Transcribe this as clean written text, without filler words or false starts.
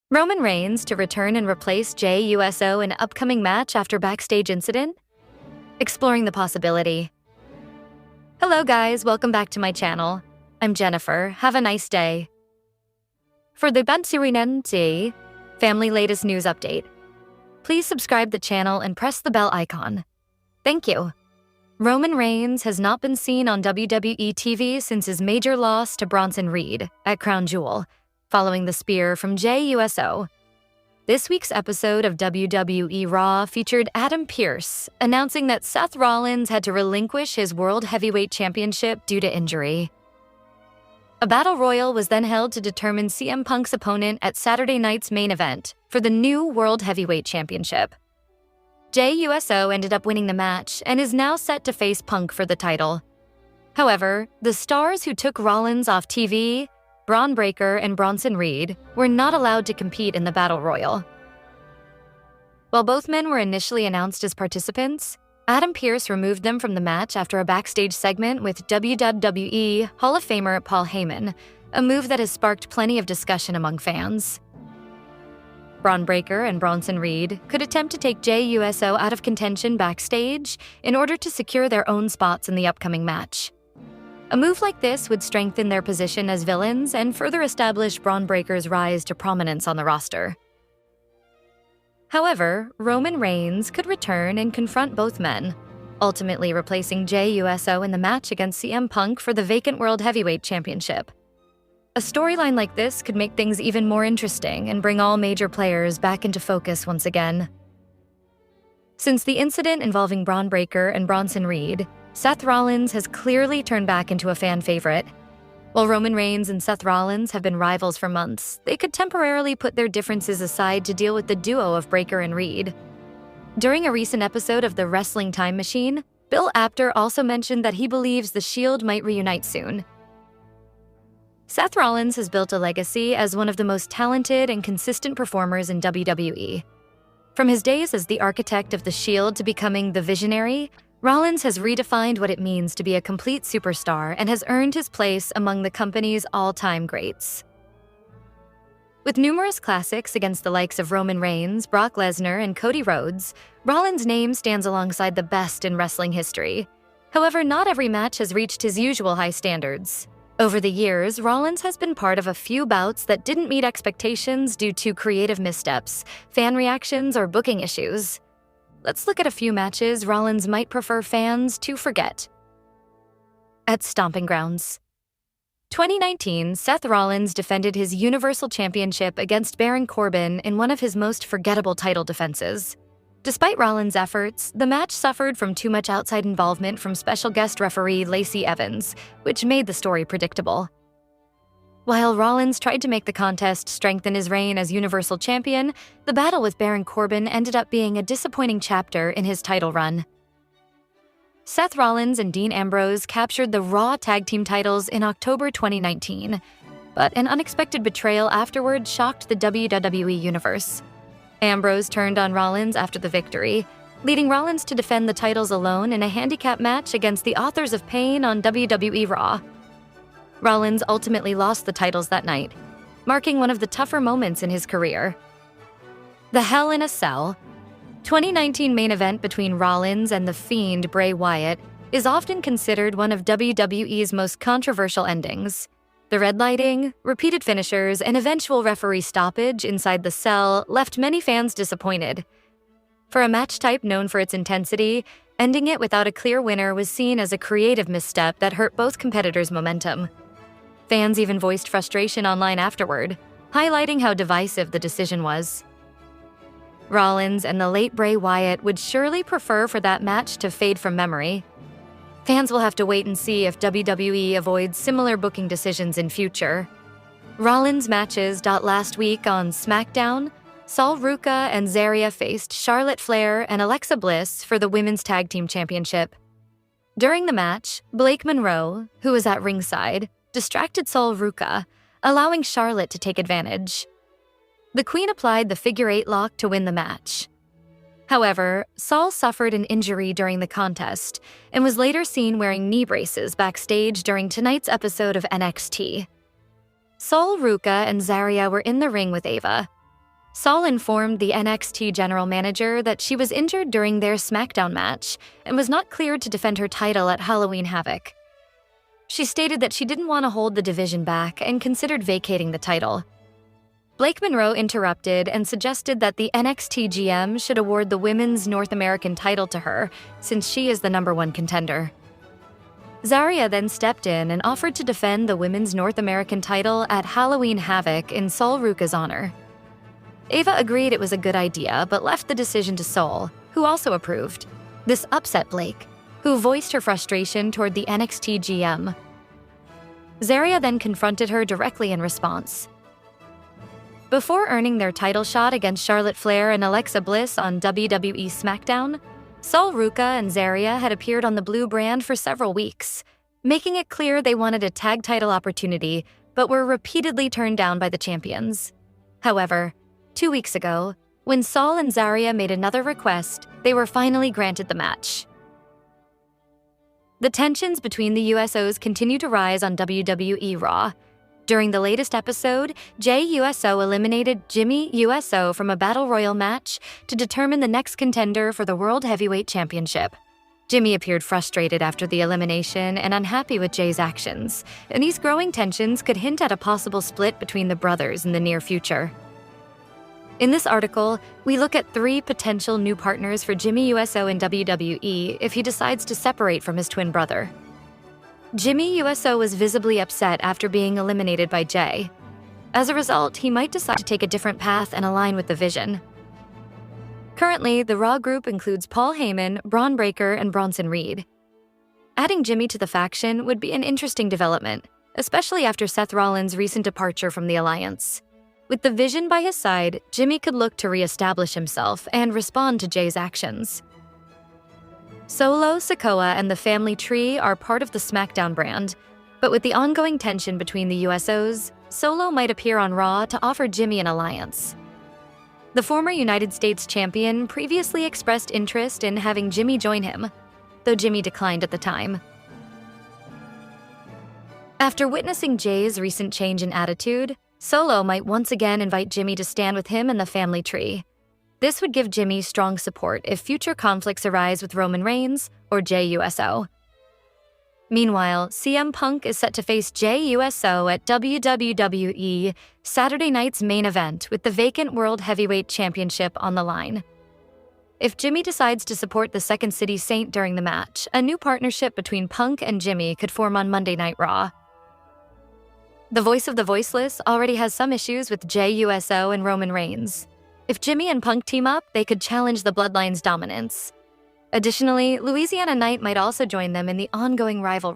Roman Reigns to return and replace Jey Uso in upcoming match after backstage incident? Exploring the possibility. Hello guys, welcome back to my channel. I'm Jennifer, have a nice day. For the Bansirinensi family latest news update, please subscribe the channel and press the bell icon. Thank you. Roman Reigns has not been seen on WWE TV since his major loss to Bronson Reed at Crown Jewel, following the spear from Jey Uso. This week's episode of WWE Raw featured Adam Pearce announcing that Seth Rollins had to relinquish his World Heavyweight Championship due to injury. A battle royal was then held to determine CM Punk's opponent at Saturday night's main event for the new World Heavyweight Championship. Jey Uso ended up winning the match and is now set to face Punk for the title. However, the stars who took Rollins off TV, Braun Breaker and Bronson Reed, were not allowed to compete in the Battle Royal. While both men were initially announced as participants, Adam Pearce removed them from the match after a backstage segment with WWE Hall of Famer Paul Heyman, a move that has sparked plenty of discussion among fans. Braun Breaker and Bronson Reed could attempt to take Jey Uso out of contention backstage in order to secure their own spots in the upcoming match. A move like this would strengthen their position as villains and further establish Braun Breaker's rise to prominence on the roster. However, Roman Reigns could return and confront both men, ultimately replacing Jey Uso in the match against CM Punk for the vacant World Heavyweight Championship. A storyline like this could make things even more interesting and bring all major players back into focus once again. Since the incident involving Braun Breaker and Bronson Reed, Seth Rollins has clearly turned back into a fan favorite. While Roman Reigns and Seth Rollins have been rivals for months, they could temporarily put their differences aside to deal with the duo of Breaker and Reed. During a recent episode of The Wrestling Time Machine, Bill Apter also mentioned that he believes the Shield might reunite soon. Seth Rollins has built a legacy as one of the most talented and consistent performers in WWE. From his days as the architect of the Shield to becoming the Visionary, Rollins has redefined what it means to be a complete superstar and has earned his place among the company's all-time greats. With numerous classics against the likes of Roman Reigns, Brock Lesnar, and Cody Rhodes, Rollins' name stands alongside the best in wrestling history. However, not every match has reached his usual high standards. Over the years, Rollins has been part of a few bouts that didn't meet expectations due to creative missteps, fan reactions, or booking issues. Let's look at a few matches Rollins might prefer fans to forget. At Stomping Grounds. 2019, Seth Rollins defended his Universal Championship against Baron Corbin in one of his most forgettable title defenses. Despite Rollins' efforts, the match suffered from too much outside involvement from special guest referee Lacey Evans, which made the story predictable. While Rollins tried to make the contest strengthen his reign as Universal Champion, the battle with Baron Corbin ended up being a disappointing chapter in his title run. Seth Rollins and Dean Ambrose captured the Raw Tag Team titles in October 2019, but an unexpected betrayal afterward shocked the WWE Universe. Ambrose turned on Rollins after the victory, leading Rollins to defend the titles alone in a handicap match against the Authors of Pain on WWE Raw. Rollins ultimately lost the titles that night, marking one of the tougher moments in his career. The Hell in a Cell, 2019 main event between Rollins and The Fiend Bray Wyatt, is often considered one of WWE's most controversial endings. The red lighting, repeated finishers, and eventual referee stoppage inside the cell left many fans disappointed. For a match type known for its intensity, ending it without a clear winner was seen as a creative misstep that hurt both competitors' momentum. Fans even voiced frustration online afterward, highlighting how divisive the decision was. Rollins and the late Bray Wyatt would surely prefer for that match to fade from memory. Fans will have to wait and see if WWE avoids similar booking decisions in future. Rollins' matches. Last week on SmackDown, Sol Ruca and Zarya faced Charlotte Flair and Alexa Bliss for the Women's Tag Team Championship. During the match, Blake Monroe, who was at ringside, distracted Sol Ruca, allowing Charlotte to take advantage. The Queen applied the figure-8 lock to win the match. However, Sol suffered an injury during the contest and was later seen wearing knee braces backstage during tonight's episode of NXT. Sol Ruca and Zarya were in the ring with Ava. Saul informed the NXT general manager that she was injured during their SmackDown match and was not cleared to defend her title at Halloween Havoc. She stated that she didn't want to hold the division back and considered vacating the title. Blake Monroe interrupted and suggested that the NXT GM should award the Women's North American title to her, since she is the #1 contender. Zarya then stepped in and offered to defend the Women's North American title at Halloween Havoc in Sol Ruka's honor. Ava agreed it was a good idea, but left the decision to Sol, who also approved. This upset Blake, who voiced her frustration toward the NXT GM. Zarya then confronted her directly in response. Before earning their title shot against Charlotte Flair and Alexa Bliss on WWE SmackDown, Sol Ruka and Zarya had appeared on the Blue brand for several weeks, making it clear they wanted a tag title opportunity, but were repeatedly turned down by the champions. However, 2 weeks ago, when Sol and Zarya made another request, they were finally granted the match. The tensions between the USOs continue to rise on WWE Raw. During the latest episode, Jey Uso eliminated Jimmy Uso from a Battle Royal match to determine the next contender for the World Heavyweight Championship. Jimmy appeared frustrated after the elimination and unhappy with Jey's actions, and these growing tensions could hint at a possible split between the brothers in the near future. In this article, we look at 3 potential new partners for Jimmy Uso in WWE if he decides to separate from his twin brother. Jimmy Uso was visibly upset after being eliminated by Jey. As a result, he might decide to take a different path and align with the vision. Currently, the Raw group includes Paul Heyman, Braun Breaker, and Bronson Reed. Adding Jimmy to the faction would be an interesting development, especially after Seth Rollins' recent departure from the alliance. With the vision by his side, Jimmy could look to reestablish himself and respond to Jey's actions. Solo, Sikoa, and the family tree are part of the SmackDown brand, but with the ongoing tension between the USOs, Solo might appear on Raw to offer Jimmy an alliance. The former United States champion previously expressed interest in having Jimmy join him, though Jimmy declined at the time. After witnessing Jey's recent change in attitude, Solo might once again invite Jimmy to stand with him in the family tree. This would give Jimmy strong support if future conflicts arise with Roman Reigns or Jey Uso. Meanwhile, CM Punk is set to face Jey Uso at WWE Saturday night's main event with the vacant World Heavyweight Championship on the line. If Jimmy decides to support the Second City Saint during the match, a new partnership between Punk and Jimmy could form on Monday Night Raw. The voice of the voiceless already has some issues with Jey Uso and Roman Reigns. If Jimmy and Punk team up, they could challenge the Bloodline's dominance. Additionally, Louisiana Knight might also join them in the ongoing rivalry.